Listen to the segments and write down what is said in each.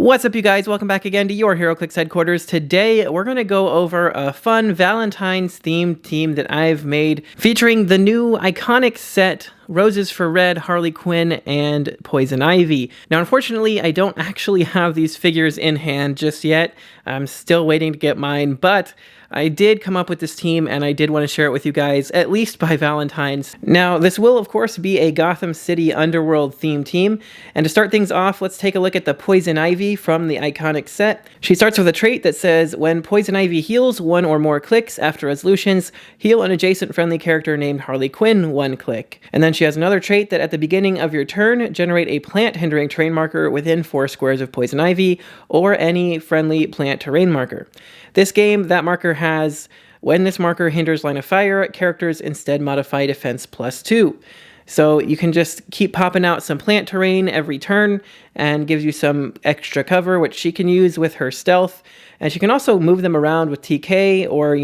What's up, you guys? Welcome back again to your Heroclix headquarters. Today, we're going to go over a fun Valentine's themed team that I've made featuring the new Iconix set, Roses for Red, Harley Quinn, and Poison Ivy. Now, unfortunately, I don't actually have these figures in hand just yet. I'm still waiting to get mine, but I did come up with this team and I did want to share it with you guys, at least by Valentine's. Now, this will, of course, be a Gotham City Underworld themed team. And to start things off, let's take a look at the Poison Ivy from the Iconix set. She starts with a trait that says, when Poison Ivy heals one or more clicks after resolutions, heal an adjacent friendly character named Harley Quinn 1 click. And then she has another trait that at the beginning of your turn, generate a plant hindering terrain marker within 4 squares of Poison Ivy or any friendly plant terrain marker. This game, that marker has, when this marker hinders line of fire, characters instead modify defense +2. So you can just keep popping out some plant terrain every turn and gives you some extra cover, which she can use with her stealth. And she can also move them around with TK or,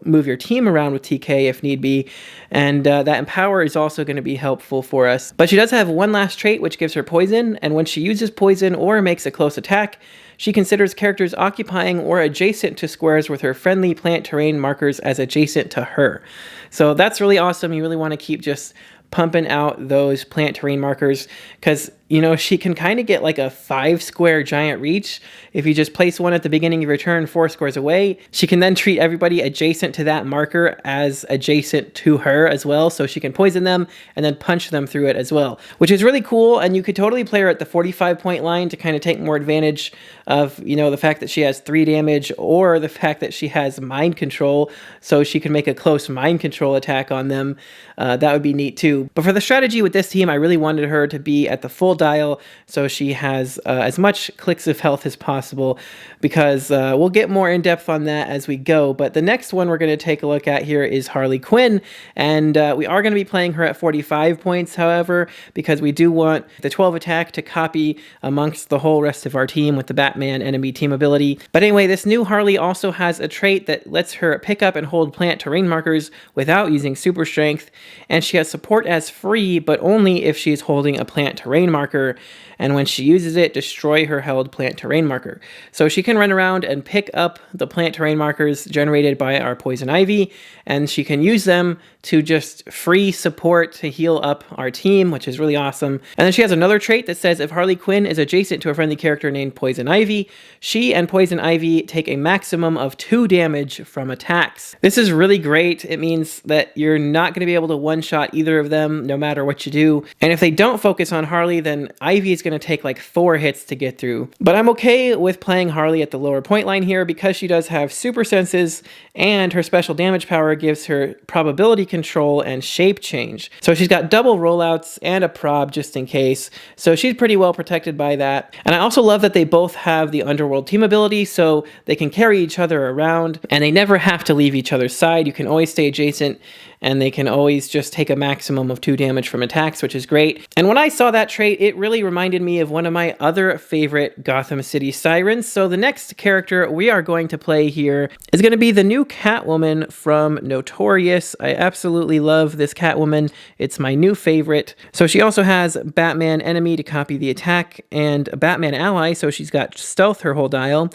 move your team around with TK if need be. And that Empower is also going to be helpful for us. But she does have one last trait, which gives her Poison. And when she uses Poison or makes a close attack, she considers characters occupying or adjacent to squares with her friendly plant terrain markers as adjacent to her. So that's really awesome. You really want to keep just pumping out those plant terrain markers because, she can kind of get like a 5-square giant reach. If you just place one at the beginning of your turn 4 squares away, she can then treat everybody adjacent to that marker as adjacent to her as well. So she can poison them and then punch them through it as well, which is really cool. And you could totally play her at the 45-point line to kind of take more advantage of, the fact that she has 3 damage or the fact that she has mind control. So she can make a close mind control attack on them. That would be neat too. But for the strategy with this team, I really wanted her to be at the full dial so she has as much clicks of health as possible, because we'll get more in depth on that as we go. But the next one we're going to take a look at here is Harley Quinn, and we are going to be playing her at 45 points, however, because we do want the 12 attack to copy amongst the whole rest of our team with the Batman enemy team ability. But anyway, this new Harley also has a trait that lets her pick up and hold plant terrain markers without using super strength, and she has support as free, but only if she's holding a plant terrain marker, and when she uses it, destroy her held plant terrain marker. So she can run around and pick up the plant terrain markers generated by our Poison Ivy, and she can use them to just free support to heal up our team, which is really awesome. And then she has another trait that says if Harley Quinn is adjacent to a friendly character named Poison Ivy, she and Poison Ivy take a maximum of 2 damage from attacks. This is really great. It means that you're not going to be able to one-shot either of them no matter what you do. And if they don't focus on Harley, then Ivy is going to take like 4 hits to get through. But I'm okay with playing Harley at the lower point line here because she does have super senses, and her special damage power gives her probability control and shape change. So she's got double rollouts and a prob just in case. So she's pretty well protected by that. And I also love that they both have the Underworld team ability, so they can carry each other around and they never have to leave each other's side. You can always stay adjacent and they can always just take a maximum of 2 damage from attacks, which is great. And when I saw that trait, it really reminded me of one of my other favorite Gotham City Sirens. So the next character we are going to play here is going to be the new Catwoman from Notorious. I absolutely love this Catwoman. It's my new favorite. So she also has Batman enemy to copy the attack and a Batman ally, so she's got stealth her whole dial.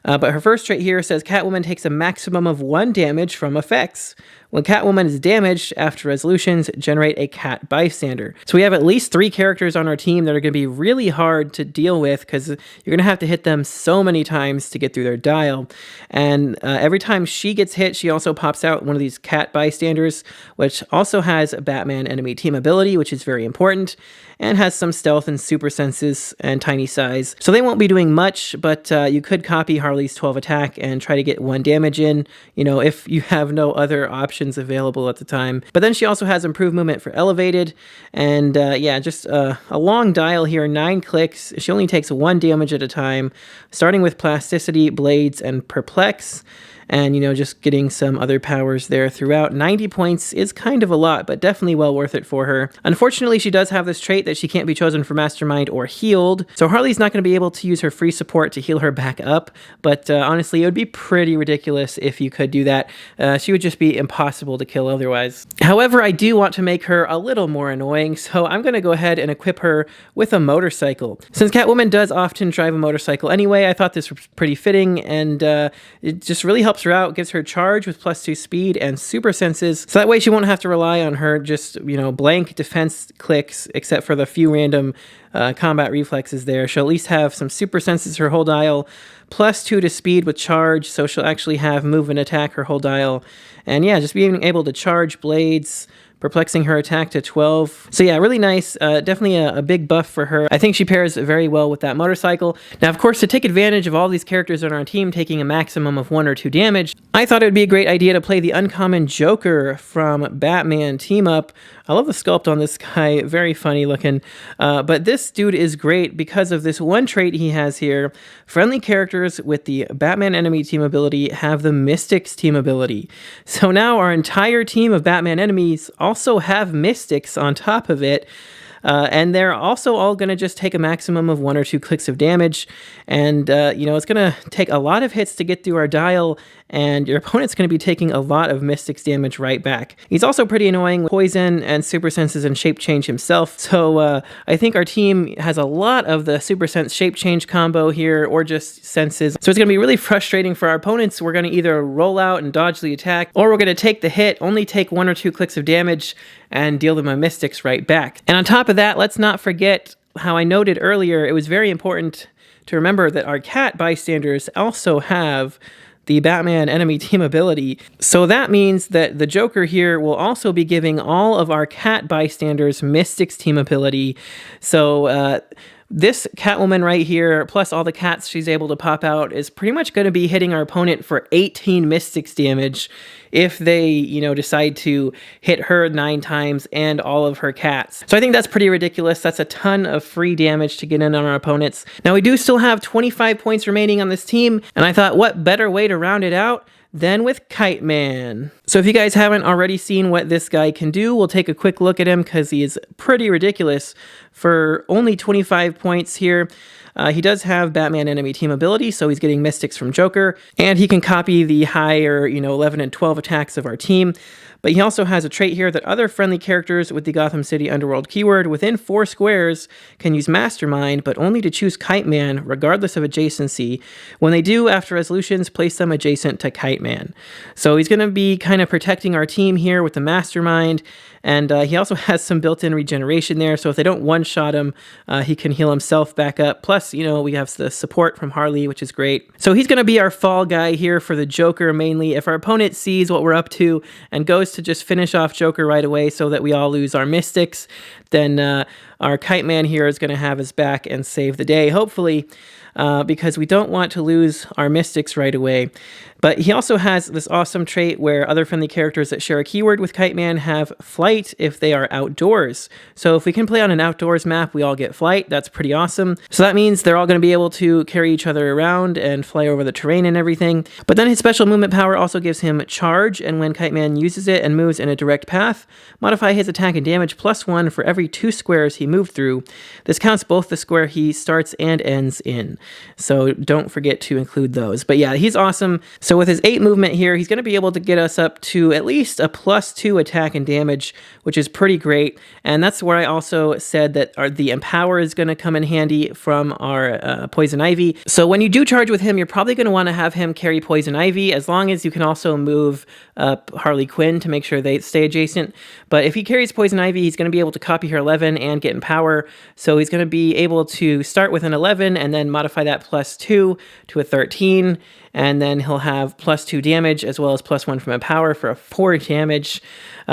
But her first trait here says Catwoman takes a maximum of 1 damage from effects. When Catwoman is damaged after resolutions, generate a cat bystander. So we have at least 3 characters on our team that are going to be really hard to deal with because you're going to have to hit them so many times to get through their dial. And every time she gets hit, she also pops out one of these cat bystanders, which also has a Batman enemy team ability, which is very important, and has some stealth and super senses and tiny size. So they won't be doing much, but you could copy Harley's 12 attack and try to get 1 damage in, if you have no other options available at the time. But then she also has improved movement for elevated, and just a long dial here, 9 clicks. She only takes 1 damage at a time, starting with plasticity, blades, and perplex. and, you know, just getting some other powers there throughout. 90 points is kind of a lot, but definitely well worth it for her. Unfortunately, she does have this trait that she can't be chosen for Mastermind or healed, so Harley's not going to be able to use her free support to heal her back up, but honestly, it would be pretty ridiculous if you could do that. She would just be impossible to kill otherwise. However, I do want to make her a little more annoying, so I'm going to go ahead and equip her with a motorcycle. Since Catwoman does often drive a motorcycle anyway, I thought this was pretty fitting, and it just really helps her out, gives her charge with +2 speed and super senses, so that way she won't have to rely on her just, you know, blank defense clicks, except for the few random combat reflexes there. She'll at least have some super senses her whole dial, +2 to speed with charge, so she'll actually have move and attack her whole dial, and yeah, just being able to charge blades, perplexing her attack to 12. So yeah, really nice. Definitely a big buff for her. I think she pairs very well with that motorcycle. Now, of course, to take advantage of all these characters on our team taking a maximum of 1 or 2 damage, I thought it would be a great idea to play the uncommon Joker from Batman Team Up. I love the sculpt on this guy, very funny looking. But this dude is great because of this one trait he has here. Friendly characters with the Batman enemy team ability have the Mystics team ability. So now our entire team of Batman enemies also have Mystics on top of it. And they're also all going to just take a maximum of 1 or 2 clicks of damage. And, you know, it's going to take a lot of hits to get through our dial, and your opponent's going to be taking a lot of Mystics damage right back. He's also pretty annoying with poison and super senses and shape change himself. So I think our team has a lot of the super sense shape change combo here, or just senses. So it's going to be really frustrating for our opponents. We're going to either roll out and dodge the attack, or we're going to take the hit, only take 1 or 2 clicks of damage, and deal them a Mystics right back. And on top of that, let's not forget how I noted earlier, it was very important to remember that our cat bystanders also have the Batman enemy team ability. So that means that the Joker here will also be giving all of our cat bystanders Mystics team ability. So this Catwoman right here, plus all the cats she's able to pop out, is pretty much going to be hitting our opponent for 18 Mystics damage if they, you know, decide to hit her 9 times and all of her cats. So I think that's pretty ridiculous. That's a ton of free damage to get in on our opponents. Now, we do still have 25 points remaining on this team, and I thought, what better way to round it out than with Kite Man. So if you guys haven't already seen what this guy can do, we'll take a quick look at him because he is pretty ridiculous for only 25 points here. He does have Batman enemy team ability, so he's getting Mystics from Joker, and he can copy the higher, you know, 11 and 12 attacks of our team. But he also has a trait here that other friendly characters with the Gotham City Underworld keyword within 4 squares can use Mastermind, but only to choose Kite Man, regardless of adjacency. When they do, after resolutions, place them adjacent to Kite Man. So he's going to be kind of protecting our team here with the Mastermind, and he also has some built-in regeneration there, so if they don't one-shot him, he can heal himself back up. Plus, you know, we have the support from Harley, which is great. So he's going to be our fall guy here for the Joker, mainly. If our opponent sees what we're up to and goes to just finish off Joker right away so that we all lose our Mystics, then our Kite Man here is going to have his back and save the day, hopefully, because we don't want to lose our Mystics right away. But he also has this awesome trait where other friendly characters that share a keyword with Kite Man have flight if they are outdoors. So if we can play on an outdoors map, we all get flight. That's pretty awesome. So that means they're all going to be able to carry each other around and fly over the terrain and everything. But then his special movement power also gives him charge, and when Kite Man uses it and moves in a direct path, modify his attack and damage +1 for every 2 squares he moved through. This counts both the square he starts and ends in. So don't forget to include those. But yeah, he's awesome. So with his 8 movement here, he's going to be able to get us up to at least a +2 attack and damage, which is pretty great. And that's where I also said that the Empower is going to come in handy from our Poison Ivy. So when you do charge with him, you're probably going to want to have him carry Poison Ivy, as long as you can also move up Harley Quinn to make sure they stay adjacent. But if he carries Poison Ivy, he's going to be able to copy her 11 and get Empower. So he's going to be able to start with an 11 and then modify that +2 to a 13. And then he'll have +2 damage as well as +1 from Empower for a 4 damage.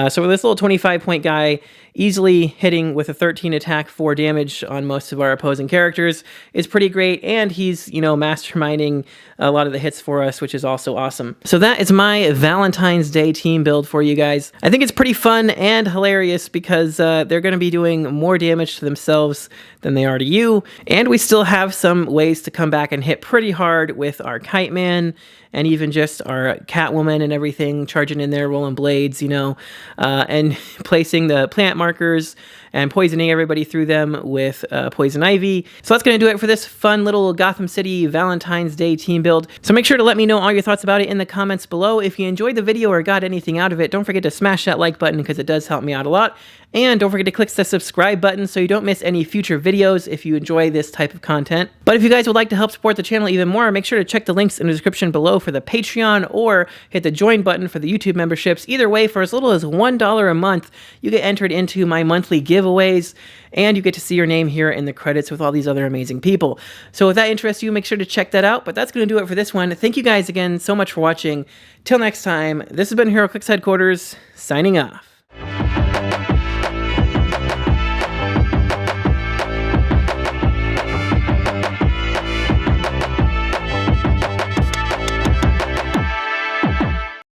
So with this little 25-point guy, easily hitting with a 13 attack, 4 damage on most of our opposing characters is pretty great. And he's, you know, masterminding a lot of the hits for us, which is also awesome. So that is my Valentine's Day team build for you guys. I think it's pretty fun and hilarious because they're going to be doing more damage to themselves than they are to you. And we still have some ways to come back and hit pretty hard with our Kite Man and even just our Catwoman and everything, charging in there, rolling blades, you know, and placing the plant markers and poisoning everybody through them with poison ivy. So that's going to do it for this fun little Gotham City Valentine's Day team build. So make sure to let me know all your thoughts about it in the comments below. If you enjoyed the video or got anything out of it, don't forget to smash that like button because it does help me out a lot. And don't forget to click the subscribe button so you don't miss any future videos if you enjoy this type of content. But if you guys would like to help support the channel even more, make sure to check the links in the description below for the Patreon or hit the join button for the YouTube memberships. Either way, for as little as $1 a month, you get entered into my monthly giveaways and you get to see your name here in the credits with all these other amazing people. So if that interests you, make sure to check that out. But that's going to do it for this one. Thank you guys again so much for watching. Till next time, this has been Heroclix Headquarters, signing off.